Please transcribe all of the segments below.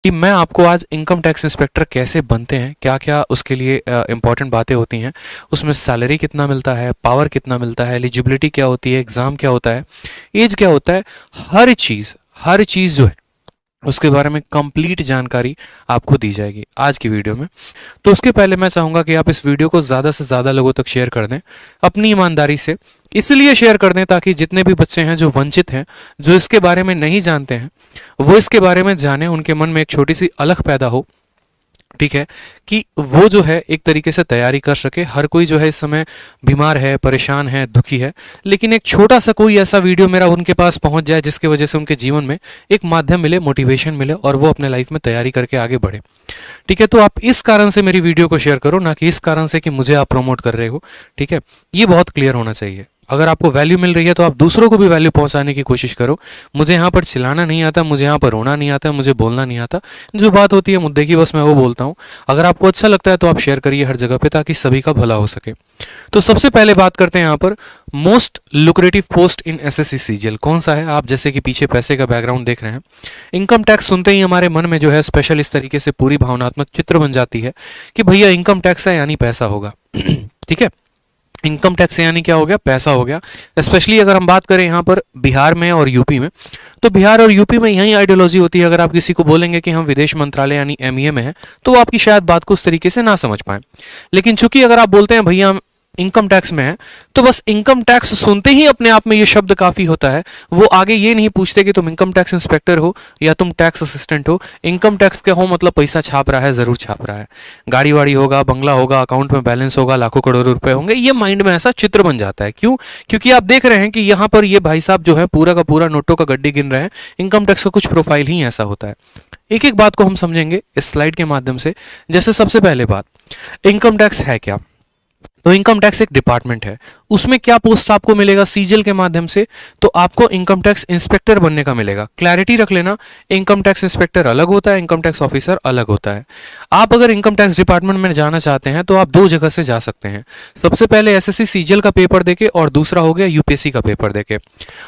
कि मैं आपको आज इनकम टैक्स इंस्पेक्टर कैसे बनते हैं, क्या क्या उसके लिए इंपॉर्टेंट बातें होती हैं, उसमें सैलरी कितना मिलता है, पावर कितना मिलता है, एलिजिबिलिटी क्या होती है, एग्ज़ाम क्या होता है, एज क्या होता है, हर चीज़ जो है उसके बारे में कंप्लीट जानकारी आपको दी जाएगी आज की वीडियो में। तो उसके पहले मैं चाहूँगा कि आप इस वीडियो को ज़्यादा से ज़्यादा लोगों तक शेयर कर दें अपनी ईमानदारी से। इसलिए शेयर कर दें ताकि जितने भी बच्चे हैं जो वंचित हैं, जो इसके बारे में नहीं जानते हैं, वो इसके बारे में जानें, उनके मन में एक छोटी सी अलख पैदा हो, ठीक है, कि वो जो है एक तरीके से तैयारी कर सके। हर कोई जो है इस समय बीमार है, परेशान है, दुखी है, लेकिन एक छोटा सा कोई ऐसा वीडियो मेरा उनके पास पहुंच जाए जिसकी वजह से उनके जीवन में एक माध्यम मिले, मोटिवेशन मिले और वो अपने लाइफ में तैयारी करके आगे बढ़े। ठीक है, तो आप इस कारण से मेरी वीडियो को शेयर करो, ना कि इस कारण से कि मुझे आप प्रमोट कर रहे हो। ठीक है, ये बहुत क्लियर होना चाहिए। अगर आपको वैल्यू मिल रही है तो आप दूसरों को भी वैल्यू पहुंचाने की कोशिश करो। मुझे यहाँ पर चिल्लाना नहीं आता, मुझे यहाँ पर रोना नहीं आता, मुझे बोलना नहीं आता। जो बात होती है मुद्दे की, बस मैं वो बोलता हूँ। अगर आपको अच्छा लगता है तो आप शेयर करिए हर जगह पे, ताकि सभी का भला हो सके। तो सबसे पहले बात करते हैं यहाँ पर मोस्ट लुक्रेटिव पोस्ट इन एसएससी सीजीएल कौन सा है। आप जैसे कि पीछे पैसे का बैकग्राउंड देख रहे हैं। इनकम टैक्स सुनते ही हमारे मन में जो है स्पेशल इस तरीके से पूरी भावनात्मक चित्र बन जाती है कि भैया इनकम टैक्स है यानी पैसा होगा। ठीक है, इनकम टैक्स से यानी क्या हो गया, पैसा हो गया। स्पेशली अगर हम बात करें यहाँ पर बिहार में और यूपी में, तो बिहार और यूपी में यही आइडियोलॉजी होती है। अगर आप किसी को बोलेंगे कि हम विदेश मंत्रालय यानी एमईए में हैं, तो वो आपकी शायद बात को उस तरीके से ना समझ पाए। लेकिन चूंकि अगर आप बोलते हैं भैया हम इनकम टैक्स में है, तो बस इनकम टैक्स सुनते ही अपने आप में ये शब्द काफी होता है। वो आगे ये नहीं पूछते कि तुम इनकम टैक्स इंस्पेक्टर हो या तुम टैक्स असिस्टेंट हो। इनकम टैक्स क्या हो, मतलब पैसा छाप रहा है, जरूर छाप रहा है। गाड़ी वाड़ी होगा, बंगला होगा, अकाउंट में बैलेंस होगा, लाखों करोड़ों रुपए होंगे, ये माइंड में ऐसा चित्र बन जाता है। क्यों? क्योंकि आप देख रहे हैं कि यहाँ पर ये भाई साहब जो है पूरा का पूरा नोटों का गड्ढी गिन रहे हैं। इनकम टैक्स का कुछ प्रोफाइल ही ऐसा होता है। एक एक बात को हम समझेंगे इस स्लाइड के माध्यम से। जैसे सबसे पहले बात, इनकम टैक्स है क्या। तो इनकम टैक्स एक डिपार्टमेंट है। उसमें क्या पोस्ट आपको मिलेगा सीजीएल के माध्यम से, तो आपको इनकम टैक्स इंस्पेक्टर बनने का मिलेगा। क्लैरिटी रख लेना, इनकम टैक्स इंस्पेक्टर अलग होता है, इनकम टैक्स ऑफिसर अलग होता है। आप अगर इनकम टैक्स डिपार्टमेंट में जाना चाहते हैं तो आप दो जगह से जा सकते हैं। सबसे पहले एसएससी सीजीएल का पेपर देके, और दूसरा हो गया यूपीएससी का पेपर देके।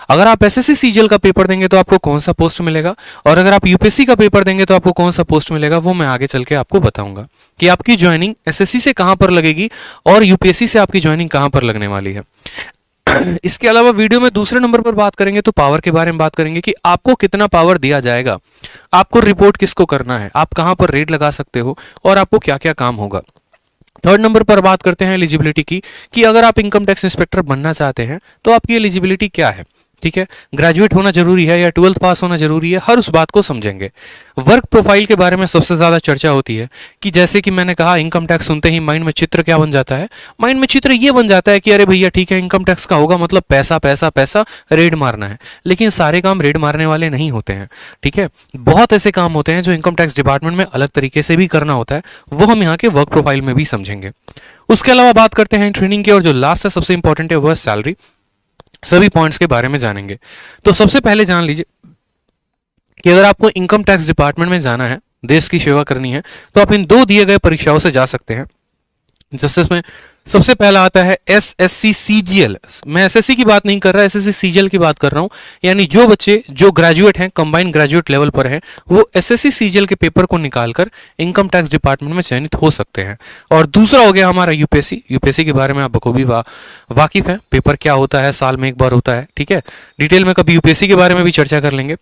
अगर आप एसएससी सीजीएल का पेपर देंगे तो आपको कौन सा पोस्ट मिलेगा, और अगर आप यूपीएससी का पेपर देंगे तो आपको कौन सा पोस्ट मिलेगा, वो मैं आगे चल के आपको बताऊंगा कि आपकी ज्वाइनिंग एसएससी से कहां पर लगेगी और यूपीएससी से आपकी ज्वाइनिंग कहां पर लगने वाली है। इसके अलावा वीडियो में दूसरे नंबर पर बात करेंगे तो पावर के बारे में बात करेंगे कि आपको कितना पावर दिया जाएगा, आपको रिपोर्ट किसको करना है, आप कहां पर रेड लगा सकते हो और आपको क्या क्या काम होगा। थर्ड नंबर पर बात करते हैं एलिजिबिलिटी की, कि अगर आप इनकम टैक्स इंस्पेक्टर बनना चाहते हैं तो आपकी एलिजिबिलिटी क्या है। ठीक है, ग्रेजुएट होना जरूरी है या 12th पास होना जरूरी है, हर उस बात को समझेंगे। वर्क प्रोफाइल के बारे में सबसे ज्यादा चर्चा होती है कि जैसे कि मैंने कहा, इनकम टैक्स सुनते ही माइंड में चित्र क्या बन जाता है, माइंड में चित्र ये बन जाता है कि अरे भैया ठीक है, इनकम टैक्स का होगा मतलब पैसा पैसा पैसा, रेड मारना है। लेकिन सारे काम रेड मारने वाले नहीं होते हैं। ठीक है, बहुत ऐसे काम होते हैं जो इनकम टैक्स डिपार्टमेंट में अलग तरीके से भी करना होता है, वो हम यहाँ के वर्क प्रोफाइल में भी समझेंगे। उसके अलावा बात करते हैं ट्रेनिंग की, और जो लास्ट है सबसे इंपॉर्टेंट है वो है सैलरी। सभी पॉइंट्स के बारे में जानेंगे। तो सबसे पहले जान लीजिए कि अगर आपको इनकम टैक्स डिपार्टमेंट में जाना है, देश की सेवा करनी है, तो आप इन दो दिए गए परीक्षाओं से जा सकते हैं। जिसमें सबसे पहला आता है एसएससी सीजीएल। मैं एसएससी की बात नहीं कर रहा, एसएससी सीजीएल की बात कर रहा हूं। यानी जो बच्चे जो ग्रेजुएट हैं, कंबाइंड ग्रेजुएट लेवल पर हैं, वो एसएससी सीजीएल के पेपर को निकालकर इनकम टैक्स डिपार्टमेंट में चयनित हो सकते हैं। और दूसरा हो गया हमारा यूपीएससी। यूपीएससी के बारे में आप बखूबी वाकिफ हैं, पेपर क्या होता है, साल में एक बार होता है। ठीक है, डिटेल में कभी यूपीएससी के बारे में भी चर्चा कर लेंगे।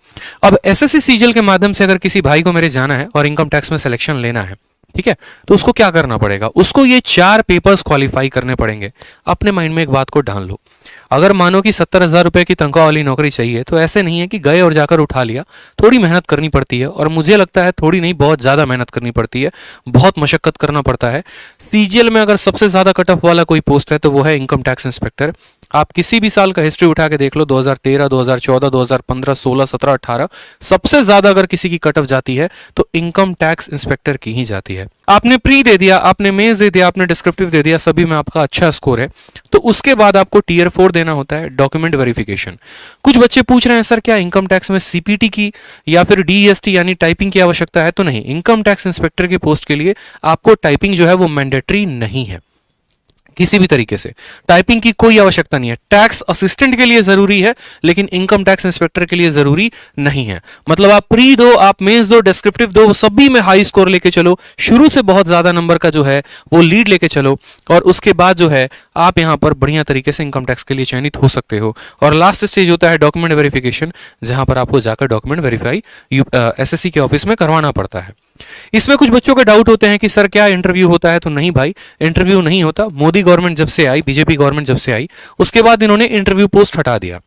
अब एसएससी सीजीएल के माध्यम से अगर किसी भाई को मेरे जाना है और इनकम टैक्स में सिलेक्शन लेना है, ठीक है, तो उसको क्या करना पड़ेगा, उसको ये 4 पेपर्स क्वालिफाई करने पड़ेंगे। अपने माइंड में एक बात को ढाल लो, अगर मानो कि 70,000 रुपए की तनख्वाह वाली नौकरी चाहिए, तो ऐसे नहीं है कि गए और जाकर उठा लिया। थोड़ी मेहनत करनी पड़ती है, और मुझे लगता है थोड़ी नहीं, बहुत ज्यादा मेहनत करनी पड़ती है, बहुत मशक्कत करना पड़ता है। सीजीएल में अगर सबसे ज्यादा कट ऑफ वाला कोई पोस्ट है तो वो है इनकम टैक्स इंस्पेक्टर। आप किसी भी साल का हिस्ट्री उठा के देख लो, 2013, 2014, 2015, 16, 17, 18, सबसे ज्यादा अगर किसी की कट ऑफ जाती है तो इनकम टैक्स इंस्पेक्टर की ही जाती है। आपने प्री दे दिया, आपने मेंस दे दिया, आपने डिस्क्रिप्टिव दे दिया, सभी में आपका अच्छा स्कोर है, तो उसके बाद आपको टीयर 4 देना होता है, डॉक्यूमेंट वेरिफिकेशन। कुछ बच्चे पूछ रहे हैं सर क्या इनकम टैक्स में सीपीटी की या फिर डीएसटी यानी टाइपिंग की आवश्यकता है, तो नहीं, इनकम टैक्स इंस्पेक्टर के पोस्ट के लिए आपको टाइपिंग जो है वो मैंडेटरी नहीं है। किसी भी तरीके से टाइपिंग की कोई आवश्यकता नहीं है। टैक्स असिस्टेंट के लिए जरूरी है, लेकिन इनकम टैक्स इंस्पेक्टर के लिए जरूरी नहीं है। मतलब आप प्री दो, आप मेंस दो, डिस्क्रिप्टिव दो, सभी में हाई स्कोर लेके चलो, शुरू से बहुत ज्यादा नंबर का जो है वो लीड लेके चलो, और उसके बाद जो है आप यहां पर बढ़िया तरीके से इनकम टैक्स के लिए चयनित हो सकते हो। और लास्ट स्टेज होता है डॉक्यूमेंट वेरिफिकेशन, जहां पर आपको जाकर डॉक्यूमेंट वेरीफाई एसएससी के ऑफिस में करवाना पड़ता है। इसमें कुछ बच्चों के डाउट होते हैं कि सर क्या इंटरव्यू होता है? तो नहीं भाई, इंटरव्यू नहीं होता। मोदी गवर्नमेंट जब से आई, बीजेपी गवर्नमेंट जब से आई, उसके बाद इन्होंने इंटरव्यू पोस्ट हटा दिया,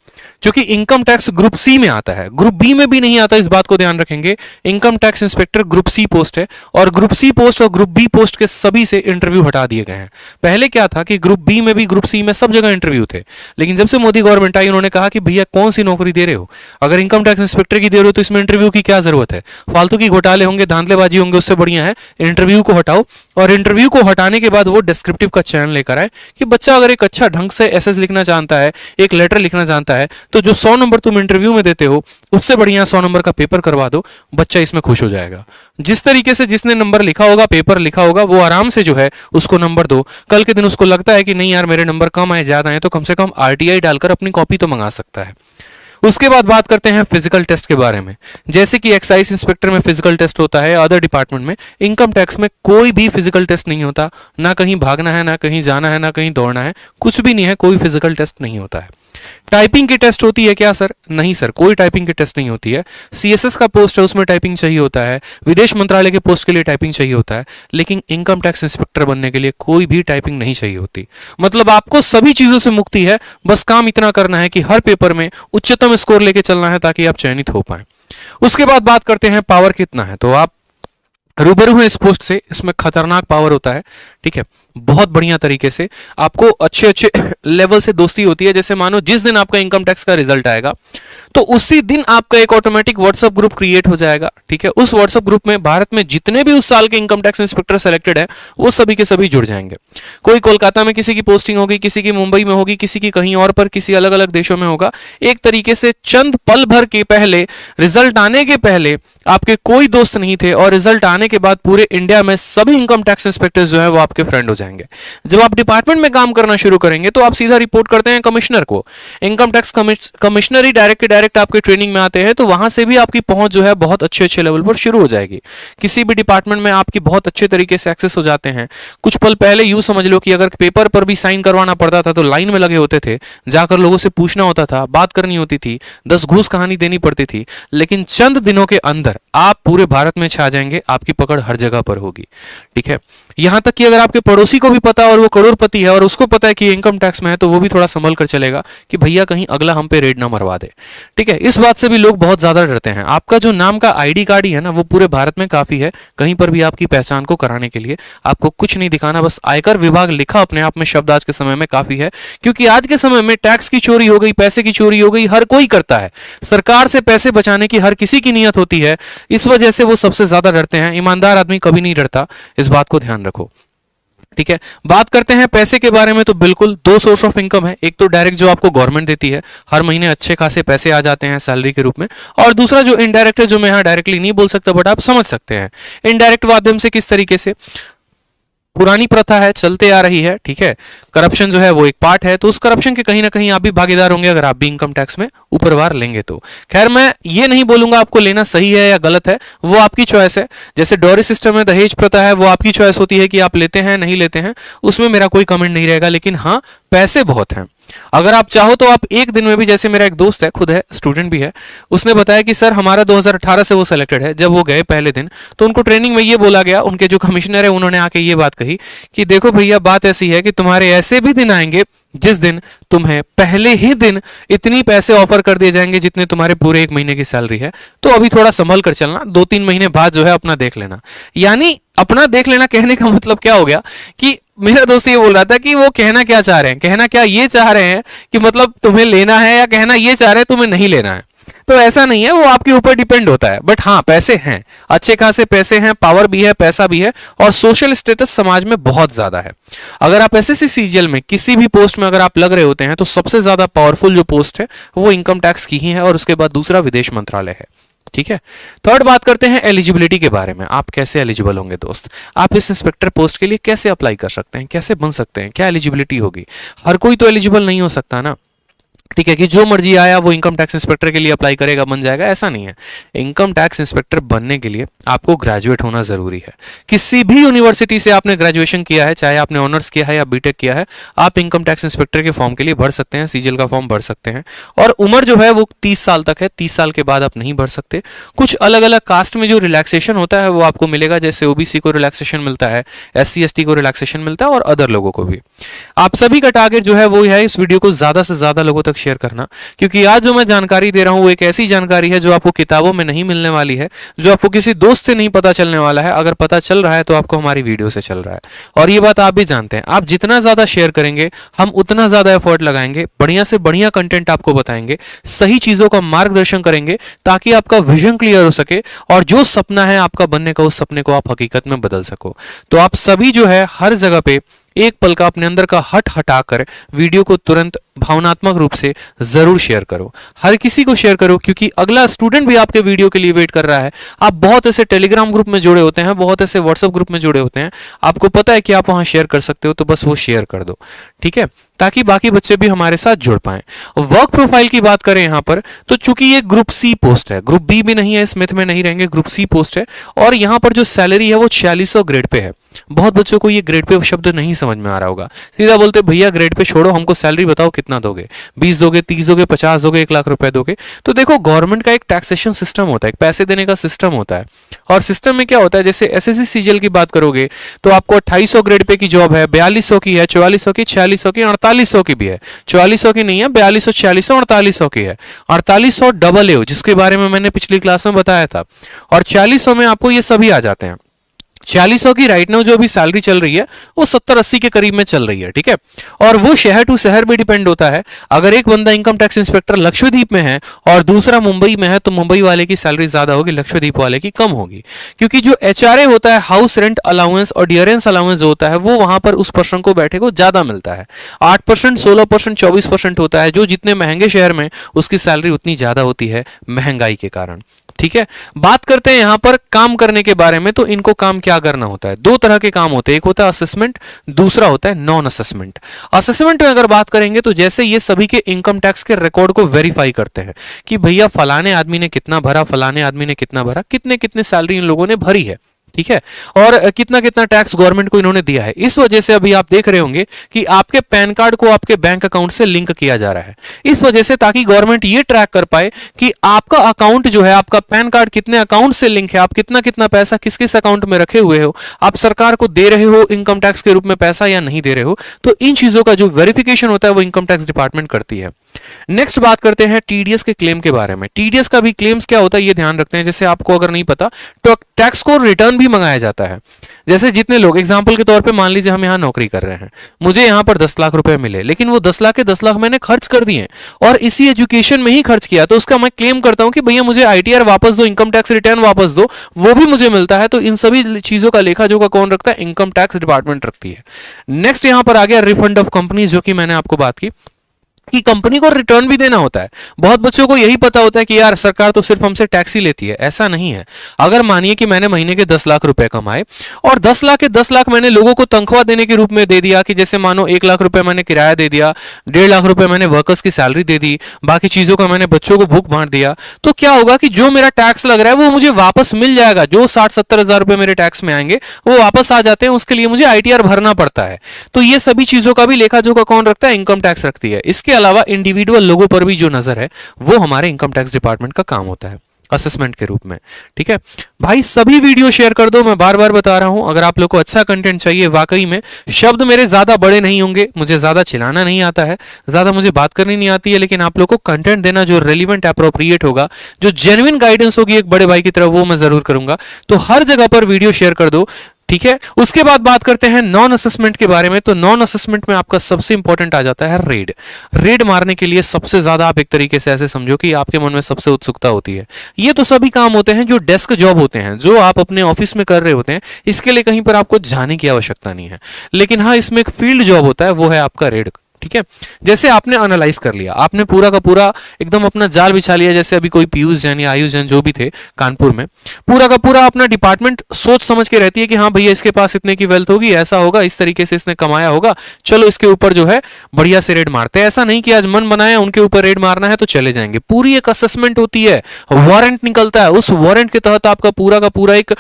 क्योंकि इनकम टैक्स ग्रुप सी में आता है, ग्रुप बी में भी नहीं आता। इस बात को ध्यान रखेंगे, income tax inspector group C post है, और ग्रुप सी पोस्ट और ग्रुप बी पोस्ट के सभी से इंटरव्यू हटा दिए गए हैं। पहले क्या था कि ग्रुप बी में भी, ग्रुप सी में, सब जगह इंटरव्यू थे, लेकिन जब से मोदी गवर्नमेंट आई, उन्होंने कहा कि भैया कौन सी नौकरी दे रहे हो? अगर इनकम टैक्स इंस्पेक्टर की दे रहे हो तो इसमें इंटरव्यू की क्या जरूरत है? फालतू की घोटाले होंगे, धांधलेबाजी होंगे, उससे बढ़िया है इंटरव्यू को हटाओ। और इंटरव्यू को हटाने के बाद वो डिस्क्रिप्टिव का चयन लेकर आए कि बच्चा अगर एक अच्छा ढंग से एसएस लिखना जानता है, एक लेटर लिखना जानता है, तो जो 100 नंबर तुम इंटरव्यू में देते हो उससे बढ़िया 100 नंबर का पेपर करवा दो, बच्चा इसमें खुश हो जाएगा। जिस तरीके से जिसने नंबर लिखा होगा, पेपर लिखा होगा, वो आराम से जो है उसको नंबर दो। कल के दिन उसको लगता है कि नहीं यार मेरे नंबर कम आए, ज्यादा आए, तो कम से कम आरटीआई डालकर अपनी कॉपी तो मंगा सकता है। उसके बाद बात करते हैं फिजिकल टेस्ट के बारे में। जैसे कि एक्साइज इंस्पेक्टर में फिजिकल टेस्ट होता है, अदर डिपार्टमेंट में, इनकम टैक्स में कोई भी फिजिकल टेस्ट नहीं होता। ना कहीं भागना है, ना कहीं जाना है, ना कहीं दौड़ना है, कुछ भी नहीं है, कोई फिजिकल टेस्ट नहीं होता है। टाइपिंग की टेस्ट होती है क्या सर? नहीं सर, कोई टाइपिंग की टेस्ट नहीं होती है। सीएसएस का पोस्ट है, उसमें टाइपिंग चाहिए होता है, विदेश मंत्रालय के पोस्ट के लिए टाइपिंग चाहिए होता है, लेकिन इनकम टैक्स इंस्पेक्टर बनने के लिए कोई भी टाइपिंग नहीं चाहिए होती। मतलब आपको सभी चीजों से मुक्ति है, बस काम इतना करना है कि हर पेपर में उच्चतम स्कोर लेके चलना है ताकि आप चयनित हो पाए। उसके बाद बात करते हैं पावर कितना है। तो आप रूबरू हैं इस पोस्ट से, इसमें खतरनाक पावर होता है, ठीक है। बहुत बढ़िया तरीके से आपको अच्छे अच्छे लेवल से दोस्ती होती है। जैसे मानो जिस दिन आपका इनकम टैक्स का रिजल्ट आएगा तो उसी दिन आपका एक ऑटोमेटिक व्हाट्सएप ग्रुप क्रिएट हो जाएगा, ठीक है। उस व्हाट्सएप ग्रुप में भारत में जितने भी उस साल के इनकम टैक्स इंस्पेक्टर सेलेक्टेड है वो सभी के सभी जुड़ जाएंगे। कोई कोलकाता में किसी की पोस्टिंग होगी, किसी की मुंबई में होगी, किसी की कहीं और पर, किसी अलग अलग देशों में होगा। एक तरीके से चंद पल भर के पहले, रिजल्ट आने के पहले आपके कोई दोस्त नहीं थे, और रिजल्ट आने के बाद पूरे इंडिया में सभी इनकम टैक्स इंस्पेक्टर्स जो है वो आपके फ्रेंड हो जाएंगे। जब आप डिपार्टमेंट में काम करना शुरू करेंगे तो आप सीधा रिपोर्ट करते हैं कमिश्नर को। इनकम टैक्स कमिश्नर ही डायरेक्ट आपके ट्रेनिंग में आते हैं, तो वहां से भी आपकी पहुंच जो है बहुत अच्छे अच्छे लेवल पर शुरू हो जाएगी। किसी भी डिपार्टमेंट में आपकी बहुत अच्छे तरीके से एक्सेस हो जाते हैं। कुछ पल पहले यूं समझ लो कि अगर पेपर पर भी साइन करवाना पड़ता था तो लाइन में लगे होते थे, जाकर लोगों से पूछना होता था, बात करनी होती थी, 10 घूस कहानी देनी पड़ती थी। लेकिन चंद दिनों के अंदर आप पूरे भारत में छा जाएंगे, आपकी पकड़ हर जगह पर होगी, ठीक है। यहां तक कि अगर आपके पड़ोसी को भी पता और वो करोड़पति है और उसको पता है कि इनकम टैक्स में है, तो वो भी थोड़ा संभल कर चलेगा कि भैया कहीं अगला हम पे रेड ना मरवा दे, ठीक है। इस बात से भी लोग बहुत ज्यादा डरते हैं। आपका जो नाम का आईडी कार्ड ही है ना, वो पूरे भारत में काफी है। कहीं पर भी आपकी पहचान को कराने के लिए आपको कुछ नहीं दिखाना, बस आयकर विभाग लिखा अपने आप में शब्द आज के समय में काफी है। क्योंकि आज के समय में टैक्स की चोरी हो गई, पैसे की चोरी हो गई, हर कोई करता है। सरकार से पैसे बचाने की हर किसी की नियत होती है, इस वजह से वो सबसे ज्यादा डरते हैं। ईमानदार आदमी कभी नहीं डरता, इस बात को ध्यान रखो, ठीक है। बात करते हैं पैसे के बारे में। तो बिल्कुल दो सोर्स ऑफ इनकम है, एक तो डायरेक्ट जो आपको गवर्नमेंट देती है, हर महीने अच्छे खासे पैसे आ जाते हैं सैलरी के रूप में, और दूसरा जो इनडायरेक्ट है, जो मैं यहाँ डायरेक्टली नहीं बोल सकता बट आप समझ सकते हैं। इनडायरेक्ट माध्यम से किस तरीके से, पुरानी प्रथा है, चलते आ रही है, ठीक है। करप्शन जो है वो एक पार्ट है, तो उस करप्शन के कहीं ना कहीं आप भी भागीदार होंगे अगर आप भी इनकम टैक्स में ऊपरवार लेंगे तो। खैर मैं ये नहीं बोलूंगा आपको लेना सही है या गलत है, वो आपकी चॉइस है। जैसे डॉरी सिस्टम में दहेज प्रथा है, वो आपकी चॉइस होती है कि आप लेते हैं नहीं लेते हैं, उसमें मेरा कोई कमेंट नहीं रहेगा। लेकिन हाँ, पैसे बहुत हैं। अगर आप चाहो तो आप एक दिन में भी, जैसे मेरा एक दोस्त है, खुद है, स्टूडेंट भी है, उसने बताया कि सर हमारा 2018 से वो सिलेक्टेड है। जब वो गए पहले दिन तो उनको ट्रेनिंग में ये बोला गया, उनके जो कमिश्नर है उन्होंने आके ये बात कही कि देखो भैया बात ऐसी है कि तुम्हारे ऐसे भी दिन आएंगे जिस दिन तुम्हें पहले ही दिन इतनी पैसे ऑफर कर दिए जाएंगे जितने तुम्हारे पूरे 1 महीने की सैलरी है, तो अभी थोड़ा संभल कर चलना, 2-3 महीने बाद जो है अपना देख लेना। यानी अपना देख लेना कहने का मतलब क्या हो गया कि मेरा दोस्त ये बोल रहा था कि वो कहना क्या चाह रहे हैं, कहना क्या ये चाह रहे हैं कि मतलब तुम्हें लेना है, या कहना ये चाह रहे हैं तुम्हें नहीं लेना है। तो ऐसा नहीं है, वो आपके ऊपर डिपेंड होता है। बट हाँ, पैसे हैं, अच्छे खासे पैसे हैं, पावर भी है, पैसा भी है, और सोशल स्टेटस समाज में बहुत ज्यादा है। अगर आप एसएससी सीजीएल में किसी भी पोस्ट में अगर आप लग रहे होते हैं तो सबसे ज्यादा पावरफुल जो पोस्ट है वो इनकम टैक्स की ही है, और उसके बाद दूसरा विदेश मंत्रालय है। ठीक है। थर्ड बात करते हैं एलिजिबिलिटी के बारे में। आप कैसे एलिजिबल होंगे दोस्त, आप इस इंस्पेक्टर पोस्ट के लिए कैसे अप्लाई कर सकते हैं, कैसे बन सकते हैं, क्या एलिजिबिलिटी होगी। हर कोई तो एलिजिबल नहीं हो सकता ना, ठीक है, कि जो मर्जी आया वो इनकम टैक्स इंस्पेक्टर के लिए अप्लाई करेगा बन जाएगा, ऐसा नहीं है। इनकम टैक्स इंस्पेक्टर बनने के लिए आपको ग्रेजुएट होना जरूरी है। किसी भी यूनिवर्सिटी से आपने ग्रेजुएशन किया है, चाहे आपने ऑनर्स किया है या बीटेक किया है, आप इनकम टैक्स इंस्पेक्टर के फॉर्म के लिए भर सकते हैं, सीजीएल का फॉर्म भर सकते हैं। और उम्र जो है वो 30 साल तक है, 30 साल के बाद आप नहीं भर सकते। कुछ अलग अलग कास्ट में जो रिलैक्सेशन होता है वो आपको मिलेगा, जैसे ओबीसी को रिलैक्सेशन मिलता है, एससी एसटी को रिलैक्सेशन मिलता है और अदर लोगों को भी। आप सभी का टारगेट जो है वो है इस वीडियो को ज्यादा से ज्यादा लोगों तक शेयर करना, क्योंकि आज जो मैं जानकारी दे रहा हूं वो एक ऐसी जानकारी है जो आपको किताबों में नहीं मिलने वाली है, जो आपको किसी दोस्त से नहीं पता चलने वाला है। अगर पता चल रहा है तो आपको हमारी वीडियो से चल रहा है, और ये बात आप भी जानते हैं। आप जितना ज्यादा शेयर करेंगे हम उतना ज्यादा एफर्ट लगाएंगे, बढ़िया से बढ़िया कंटेंट आपको बताएंगे, सही चीजों का मार्गदर्शन करेंगे ताकि आपका विजन क्लियर हो सके और जो सपना है आपका बनने का, उस सपने को आप हकीकत में बदल सको। तो आप सभी जो है हर जगह पे एक पल का अपने अंदर का हट हटाकर वीडियो को तुरंत भावनात्मक रूप से जरूर शेयर करो, हर किसी को शेयर करो, क्योंकि अगला स्टूडेंट भी आपके वीडियो के लिए वेट कर रहा है। आप बहुत ऐसे टेलीग्राम ग्रुप में जुड़े होते हैं, बहुत ऐसे व्हाट्सएप ग्रुप में जुड़े होते हैं, आपको पता है कि आप वहां शेयर कर सकते हो, तो बस वो शेयर कर दो, ठीक है, ताकि बाकी बच्चे भी हमारे साथ जुड़ पाएं। वर्क प्रोफाइल की बात करें यहां पर, तो चूंकि ये ग्रुप सी पोस्ट है, ग्रुप बी भी नहीं है, स्मिथ में नहीं रहेंगे, ग्रुप सी पोस्ट है, और यहां पर जो सैलरी है वो 4600 ग्रेड पे है। बहुत बच्चों को ये ग्रेड पे शब्द नहीं समझ में आ रहा होगा, सीधा बोलते भैया ग्रेड पे छोड़ो, हमको सैलरी बताओ कितना दोगे, 20 दोगे, 30 दोगे, 50 दोगे, 1 लाख रुपए दोगे। तो देखो गवर्नमेंट का एक टैक्सेशन सिस्टम होता है, एक पैसे देने का सिस्टम होता है, और सिस्टम में क्या होता है, जैसे एसएससी सीजीएल की बात करोगे तो आपको 2800 ग्रेड पे की जॉब है, 4200 की है, 4400 की, 4600 की, 4800 की भी है। 4400 की नहीं है, 4200, 4600, 4800 की है। 4800 डबल ए जिसके बारे में मैंने पिछली क्लास में बताया था, और 4600 में आपको ये सभी आ जाते हैं। 4600 की राइट नाउ जो अभी सैलरी चल रही है वो 70-80 के करीब में चल रही है, ठीक है, और वो शहर टू शहर भी डिपेंड होता है। अगर एक बंदा इनकम टैक्स इंस्पेक्टर लक्षद्वीप में है और दूसरा मुंबई में है, तो मुंबई वाले की सैलरी ज्यादा होगी, लक्षद्वीप वाले की कम होगी, क्योंकि जो एचआरए होता है, हाउस रेंट अलाउंस और डियरेंस अलाउंस जो होता है, वो वहां पर उस पर्सन को बैठे को ज्यादा मिलता है। 8%, 16%, 24% होता है, जो जितने महंगे शहर में उसकी सैलरी उतनी ज्यादा होती है महंगाई के कारण, ठीक है। बात करते हैं यहां पर काम करने के बारे में, तो इनको काम क्या करना होता है, दो तरह के काम होते हैं, एक होता है असेसमेंट, दूसरा होता है नॉन असेसमेंट। असेसमेंट में अगर बात करेंगे तो जैसे ये सभी के इनकम टैक्स के रिकॉर्ड को वेरीफाई करते हैं कि भैया फलाने आदमी ने कितना भरा, फलाने आदमी ने कितना भरा, कितने कितने सैलरी इन लोगों ने भरी है, ठीक है, और कितना कितना टैक्स गवर्नमेंट को इन्होंने दिया है। इस वजह से अभी आप देख रहे होंगे कि आपके पैन कार्ड को आपके बैंक अकाउंट से लिंक किया जा रहा है, इस वजह से, ताकि गवर्नमेंट ये ट्रैक कर पाए कि आपका अकाउंट जो है, आपका पैन कार्ड कितने अकाउंट से लिंक है, आप कितना कितना पैसा किस किस अकाउंट में रखे हुए हो, आप सरकार को दे रहे हो इनकम टैक्स के रूप में पैसा या नहीं दे रहे हो। तो इन चीजों का जो वेरिफिकेशन होता है वो इनकम टैक्स डिपार्टमेंट करती है। नेक्स्ट बात करते हैं टीडीएस के क्लेम के बारे में। टीडीएस का भी क्लेम्स क्या होता है ये ध्यान रखते हैं, जैसे आपको अगर नहीं पता तो टैक्स को रिटर्न भी मंगाया जाता है। जैसे जितने लोग एग्जांपल के तौर पे मान लीजिए हम यहाँ नौकरी कर रहे हैं, मुझे यहाँ पर 10 लाख रुपए मिले, लेकिन वो 10 लाख के 10 लाख मैंने खर्च कर दिए और इसी एजुकेशन में ही खर्च किया, तो उसका मैं क्लेम करता हूं कि भैया मुझे आईटीआर वापस दो, इनकम टैक्स रिटर्न वापस दो, वो भी मुझे मिलता है। तो इन सभी चीजों का लेखा जोखा कौन रखता है, इनकम टैक्स डिपार्टमेंट रखती है। नेक्स्ट यहां पर आ गया रिफंड ऑफ कंपनीज, जो कि मैंने आपको बात की कि कंपनी को रिटर्न भी देना होता है। बहुत बच्चों को यही पता होता है कि यार सरकार तो सिर्फ हमसे टैक्स ही लेती है, ऐसा नहीं है। अगर मानिए कि मैंने महीने के 10 लाख रुपए कमाए और 10 लाख के 10 लाख मैंने लोगों को तनख्वाह देने के रूप में दे दिया, कि जैसे मानो 1 लाख रुपए मैंने किराया दे दिया, 1.5 लाख रुपए मैंने वर्कर्स की सैलरी दे दी, बाकी चीजों का मैंने बच्चों को बुक बांट दिया, तो क्या होगा कि जो मेरा टैक्स लग रहा है वो मुझे वापस मिल जाएगा। जो 60-70 हजार रुपए मेरे टैक्स में आएंगे वो वापस आ जाते हैं, उसके लिए मुझे आईटीआर भरना पड़ता है। तो ये सभी चीजों का भी लेखा जोखा कौन रखता है, इनकम टैक्स रखती है। इसके अलावा इंडिविजुअल लोगों पर भी जो नजर है वो हमारे इनकम टैक्स डिपार्टमेंट का काम होता है असेसमेंट के रूप में, ठीक है भाई। सभी वीडियो शेयर कर दो, मैं बार बार बता रहा हूं। अगर आप लोग को अच्छा कंटेंट चाहिए, वाकई में शब्द मेरे ज्यादा बड़े नहीं होंगे, मुझे ज्यादा चिल्लाना नहीं आता है, ज्यादा मुझे बात करनी नहीं आती है, लेकिन आप लोग को कंटेंट देना जो रेलिवेंट अप्रोप्रिएट होगा, जो जेन्युइन गाइडेंस होगी एक बड़े भाई की तरह, वो मैं जरूर करूंगा। तो हर जगह पर वीडियो शेयर कर दो, ठीक है। उसके बाद बात करते हैं नॉन असेसमेंट के बारे में। तो नॉन असेसमेंट में आपका सबसे इंपॉर्टेंट आ जाता है रेड। रेड मारने के लिए सबसे ज्यादा आप एक तरीके से ऐसे समझो कि आपके मन में सबसे उत्सुकता होती है। ये तो सभी काम होते हैं जो डेस्क जॉब होते हैं, जो आप अपने ऑफिस में कर रहे होते हैं, इसके लिए कहीं पर आपको जाने की आवश्यकता नहीं है। लेकिन हाँ, इसमें एक फील्ड जॉब होता है, वो है आपका रेड। ठीक है। जैसे आपने एनालाइज कर लिया, आपने पूरा का पूरा एकदम अपना जाल बिछा लिया, जैसे अभी कोई पीयूष जैन या आयुष जैन जो भी थे कानपुर में, पूरा का पूरा अपना डिपार्टमेंट सोच समझ के रहती है कि हाँ भैया इसके पास इतने की वेल्थ होगी, ऐसा होगा, इस तरीके से इसने कमाया होगा, चलो इसके ऊपर जो है बढ़िया से रेड मारते हैं। ऐसा नहीं कि आज मन बनाया उनके ऊपर रेड मारना है तो चले जाएंगे, पूरी एक असेसमेंट होती है, वारंट निकलता है, उस वारंट के तहत आपका पूरा का पूरा एक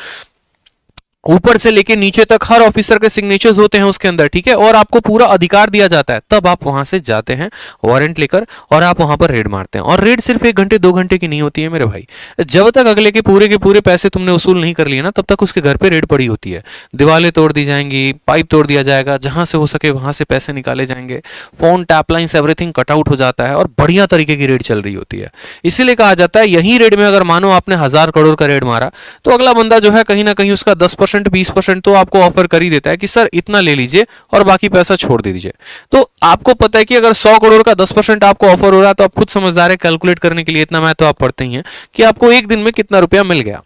ऊपर से लेके नीचे तक हर ऑफिसर के सिग्नेचर्स होते हैं उसके अंदर, ठीक है, और आपको पूरा अधिकार दिया जाता है, तब आप वहां से जाते हैं वारंट लेकर और आप वहां पर रेड मारते हैं। और रेड सिर्फ 1 घंटे 2 घंटे की नहीं होती है मेरे भाई, जब तक अगले के पूरे पैसे तुमने वसूल नहीं कर लिए ना, तब तक उसके घर पे रेड पड़ी होती है, दीवारें तोड़ दी जाएंगी, पाइप तोड़ दिया जाएगा, जहां से हो सके वहां से पैसे निकाले जाएंगे, phone tap lines everything cut out हो जाता है और बढ़िया तरीके की रेड चल रही होती है। इसीलिए कहा जाता है यही रेड में अगर मानो आपने 1000 करोड़ का रेड मारा तो अगला बंदा जो है कहीं ना कहीं उसका 10% 20% तो आपको ऑफर कर ही देता है कि सर इतना ले लीजिए और बाकी पैसा छोड़ दीजिए। तो आपको पता है कि अगर 100 करोड़ का 10% आपको ऑफर हो रहा है तो आप खुद समझदार है, कैलकुलेट करने के लिए इतना मैं तो आप पढ़ते ही हैं कि आपको एक दिन में कितना रुपया मिल गया,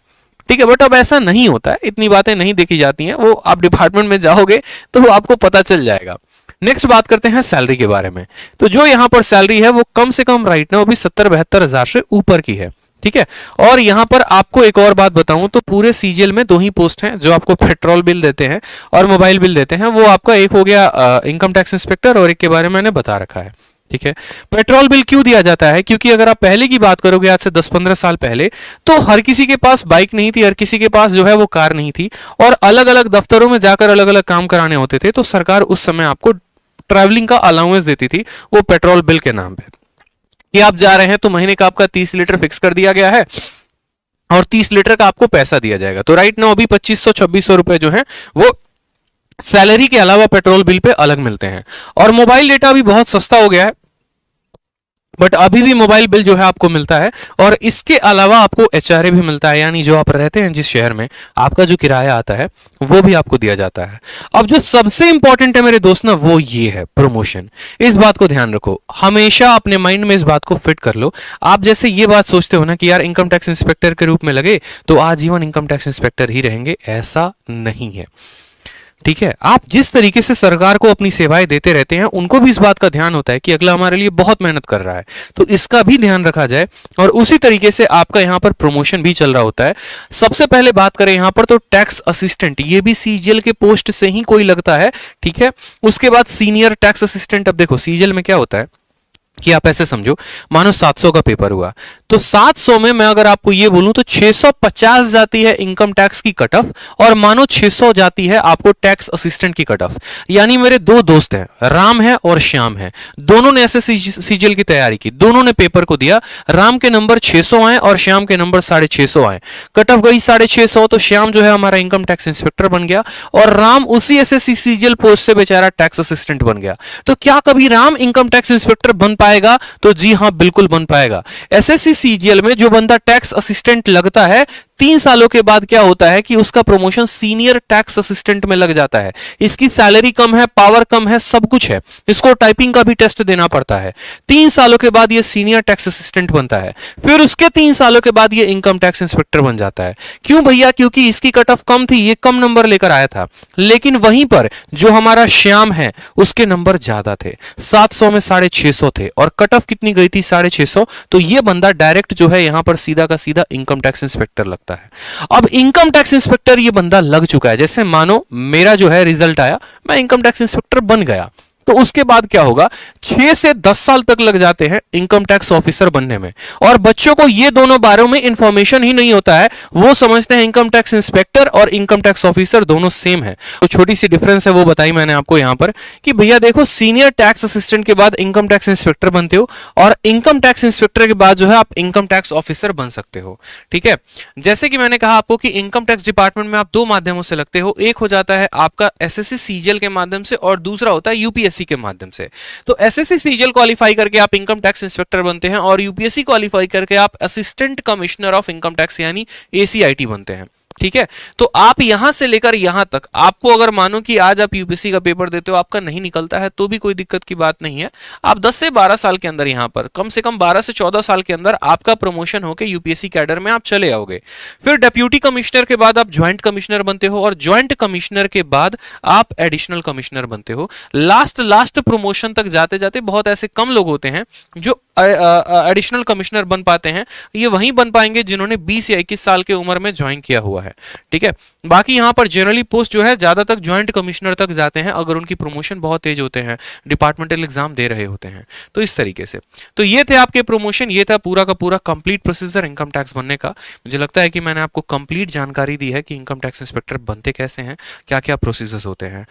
ठीक है। बट अब ऐसा नहीं होता है, इतनी बातें नहीं देखी जाती हैं, वो आप डिपार्टमेंट में जाओगे तो वो आपको पता चल जाएगा। नेक्स्ट बात करते हैं सैलरी के बारे में। तो जो यहां पर सैलरी है वो कम से कम राइट ना वो भी 70-72 हजार से ऊपर की है, ठीक है। और यहां पर आपको एक और बात बताऊं तो पूरे सीजीएल में 2 ही पोस्ट हैं जो आपको पेट्रोल बिल देते हैं और मोबाइल बिल देते हैं। वो आपका एक हो गया इनकम टैक्स इंस्पेक्टर और एक के बारे में मैंने बता रखा है, ठीक है। पेट्रोल बिल क्यों दिया जाता है? क्योंकि अगर आप पहले की बात करोगे आज से 10-15 साल पहले तो हर किसी के पास बाइक नहीं थी, हर किसी के पास जो है वो कार नहीं थी और अलग अलग दफ्तरों में जाकर अलग अलग काम कराने होते थे, तो सरकार उस समय आपको ट्रैवलिंग का अलाउंस देती थी वो पेट्रोल बिल के नाम पे, कि आप जा रहे हैं तो महीने का आपका 30 लीटर फिक्स कर दिया गया है और 30 लीटर का आपको पैसा दिया जाएगा। तो राइट नाउ अभी 2500-2600 रुपए जो है वो सैलरी के अलावा पेट्रोल बिल पे अलग मिलते हैं। और मोबाइल डेटा भी बहुत सस्ता हो गया है, बट अभी भी मोबाइल बिल जो है आपको मिलता है और इसके अलावा आपको एचआरए भी मिलता है, यानी जो आप रहते हैं जिस शहर में आपका जो किराया आता है वो भी आपको दिया जाता है। अब जो सबसे इंपॉर्टेंट है मेरे दोस्त ना वो ये है प्रमोशन। इस बात को ध्यान रखो, हमेशा अपने माइंड में इस बात को फिट कर लो। आप जैसे ये बात सोचते हो ना कि यार इनकम टैक्स इंस्पेक्टर के रूप में लगे तो आजीवन इनकम टैक्स इंस्पेक्टर ही रहेंगे, ऐसा नहीं है, ठीक है। आप जिस तरीके से सरकार को अपनी सेवाएं देते रहते हैं उनको भी इस बात का ध्यान होता है कि अगला हमारे लिए बहुत मेहनत कर रहा है, तो इसका भी ध्यान रखा जाए और उसी तरीके से आपका यहां पर प्रमोशन भी चल रहा होता है। सबसे पहले बात करें यहां पर तो टैक्स असिस्टेंट, ये भी सीजीएल के पोस्ट से ही कोई लगता है, ठीक है। उसके बाद सीनियर टैक्स असिस्टेंट। अब देखो सीजीएल में क्या होता है कि आप ऐसे समझो, मानो 700 का पेपर हुआ तो 700 में मैं अगर आपको ये बोलूं तो 650 जाती है इनकम टैक्स की कट ऑफ और मानो 600 जाती है आपको टैक्स असिस्टेंट की कट ऑफ। यानी मेरे 2 दोस्त हैं, राम है और श्याम है, दोनों ने ऐसे सीजीएल की तैयारी की, दोनों ने पेपर को दिया, राम के नंबर 600 आए और श्याम के नंबर 650 आए, कट ऑफ गई 650, तो श्याम जो है हमारा इनकम टैक्स इंस्पेक्टर बन गया और राम उसी एसएससी सीजीएल पोस्ट से बेचारा टैक्स असिस्टेंट बन गया। तो क्या कभी राम इनकम टैक्स इंस्पेक्टर बन पाएगा? तो जी हां बिल्कुल बन पाएगा। एसएससी सीजीएल में जो बंदा टैक्स असिस्टेंट लगता है 3 सालों के बाद क्या होता है कि उसका प्रमोशन सीनियर टैक्स असिस्टेंट में लग जाता है। इसकी सैलरी कम है, पावर कम है, सब कुछ है, इसको टाइपिंग का भी टेस्ट देना पड़ता है। 3 सालों के बाद ये सीनियर टैक्स असिस्टेंट बनता है, फिर उसके 3 सालों के बाद ये इनकम टैक्स इंस्पेक्टर बन जाता है। क्यों भैया? क्योंकि इसकी कट ऑफ कम थी, ये कम नंबर लेकर आया था, लेकिन वहीं पर जो हमारा श्याम है उसके नंबर ज्यादा थे, 700 में 650 थे और कट ऑफ कितनी गई थी? 650। तो ये बंदा डायरेक्ट जो है यहां पर सीधा का सीधा इनकम टैक्स इंस्पेक्टर लगता है। अब इनकम टैक्स इंस्पेक्टर ये बंदा लग चुका है, जैसे मानो मेरा जो है रिजल्ट आया, मैं इनकम टैक्स इंस्पेक्टर बन गया, तो उसके बाद क्या होगा? 6 से 10 साल तक लग जाते हैं इनकम टैक्स ऑफिसर बनने में। और बच्चों को ये दोनों बारे में इंफॉर्मेशन ही नहीं होता है, वो समझते हैं इनकम टैक्स इंस्पेक्टर और इनकम टैक्स ऑफिसर दोनों सेम है। तो छोटी सी डिफरेंस है वो बताई मैंने आपको यहां पर कि भैया देखो सीनियर टैक्स असिस्टेंट के बाद इनकम टैक्स इंस्पेक्टर बनते हो और इनकम टैक्स इंस्पेक्टर के बाद जो है आप इनकम टैक्स ऑफिसर बन सकते हो, ठीक है। जैसे कि मैंने कहा आपको कि इनकम टैक्स डिपार्टमेंट में आप 2 माध्यमों से लगते हो, एक हो जाता है आपका एसएससी सीजीएल के माध्यम से और दूसरा होता है यूपीएससी के माध्यम से। तो एसएससी सीजीएल क्वालिफाई करके आप इनकम टैक्स इंस्पेक्टर बनते हैं और यूपीएससी क्वालिफाई करके आप assistant commissioner of income tax यानी एसीआईटी बनते हैं। ठीक है। तो आप यहां से लेकर यहां तक, आपको अगर मानो कि आज आप यूपीएससी का पेपर देते हो, आपका नहीं निकलता है, तो भी कोई दिक्कत की बात नहीं है। आप 10 से 12 साल के अंदर, यहां पर कम से कम 12 से 14 साल के अंदर आपका प्रमोशन होकर यूपीएससी कैडर में आप चले आओगे। फिर डिप्यूटी कमिश्नर के बाद आप ज्वाइंट कमिश्नर बनते हो, और ज्वाइंट कमिश्नर के बाद आप एडिशनल कमिश्नर बनते हो। लास्ट प्रमोशन तक जाते जाते बहुत ऐसे कम लोग होते हैं जो एडिशनल कमिश्नर बन पाते हैं। ये वहीं बन पाएंगे जिन्होंने 20 या 21 साल की उम्र में ज्वाइन किया हुआ है। ठीक है। बाकी यहां पर जनरली पोस्ट जो है ज्यादा तक ज्वाइंट कमिश्नर तक जाते हैं, अगर उनकी प्रमोशन बहुत तेज होते हैं, डिपार्टमेंटल एग्जाम दे रहे होते हैं। तो इस तरीके से, तो ये थे आपके प्रमोशन, ये था पूरा का पूरा कंप्लीट प्रोसीजर इनकम टैक्स बनने का। मुझे लगता है कि मैंने आपको कंप्लीट जानकारी दी है कि इनकम टैक्स इंस्पेक्टर बनते कैसे हैं, क्या क्या प्रोसीजर्स होते हैं।